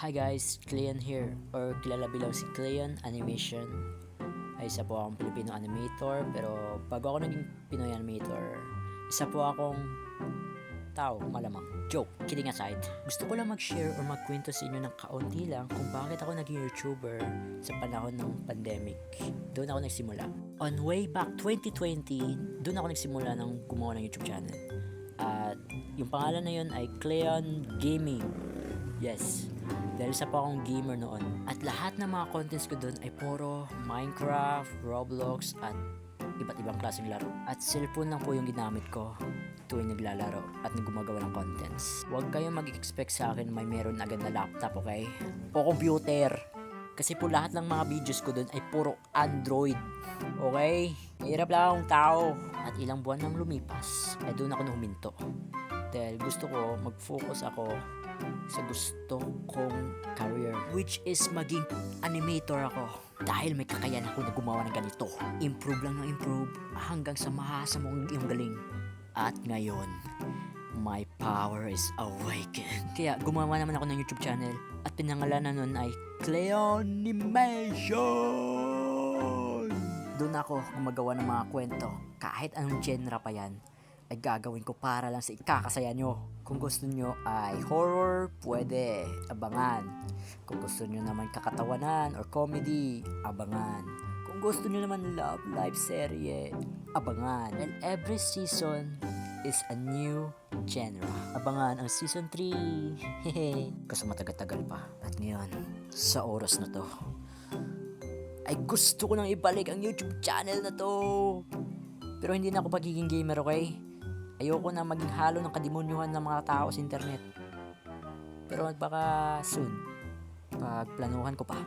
Hi guys, Cleon here, or kilala bilang si Cleon Animation. Ay isa po akong Filipino animator, pero bago ako naging Pinoy animator, isa po akong tao, malamang. Joke, kidding aside. Gusto ko lang mag-share or magkwento sa inyo ng kaunti lang kung bakit ako naging YouTuber sa panahon ng pandemic. Doon ako nagsimula. On way back 2020, doon ako nagsimula ng gumawa ng YouTube channel. At yung pangalan na yun ay Cleon Gaming. Yes, dahil sa pa akong gamer noon. At lahat ng mga contents ko doon ay puro Minecraft, Roblox, at iba't ibang klaseng laro. At cellphone lang po yung ginamit ko tuwing naglalaro at gumagawa ng contents. Huwag kayong mag-expect sa akin may meron agad na laptop, okay? O computer. Kasi po lahat ng mga videos ko doon ay puro Android. Okay? Mahirap lang akong tao. At ilang buwan nang lumipas, ay doon ako huminto. Dahil gusto ko, mag-focus ako sa gusto kong career, which is maging animator ako. Dahil may kakayan ako na gumawa ng ganito. Improve lang ng improve hanggang sa mahasa mo yung galing. At ngayon, my power is awakened. Kaya gumawa naman ako ng YouTube channel at pinangalanan nun ay Cleonimation. Doon ako gumagawa ng mga kwento. Kahit anong genre pa yan, ay gagawin ko para lang sa ikakasaya nyo. Kung gusto nyo ay horror, pwede, abangan. Kung gusto nyo naman kakatawanan or comedy, abangan. Kung gusto nyo naman love life serye, abangan. And every season is a new genre. Abangan ang season 3. Hehe. Kasi matagal-tagal pa. At ngayon, sa oras na to, ay gusto ko nang ibalik ang YouTube channel na to. Pero hindi na ako pagiging gamer, okay? Ayoko na maging halo ng kademonyuhan ng mga tao sa internet. Pero baka soon, pagplanuhan ko pa.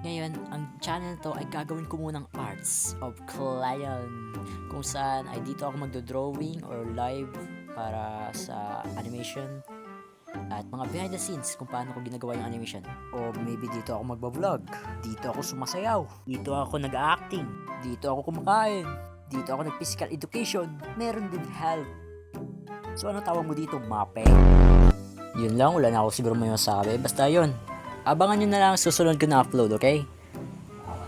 Ngayon, ang channel to ay gagawin ko munang Arts of Cleon. Kung saan ay dito ako magdo-drawing or live para sa animation. At mga behind the scenes kung paano ko ginagawa yung animation. O maybe dito ako magbablog. Dito ako sumasayaw. Dito ako nag-acting. Dito ako kumakain. Dito ako nag-physical education. Meron din health. So ano tawag mo dito, mape? Yun lang, wala na ako siguro may masabi. Basta yun, abangan nyo na lang susunod ko na upload, okay?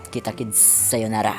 Kita kids, sayonara.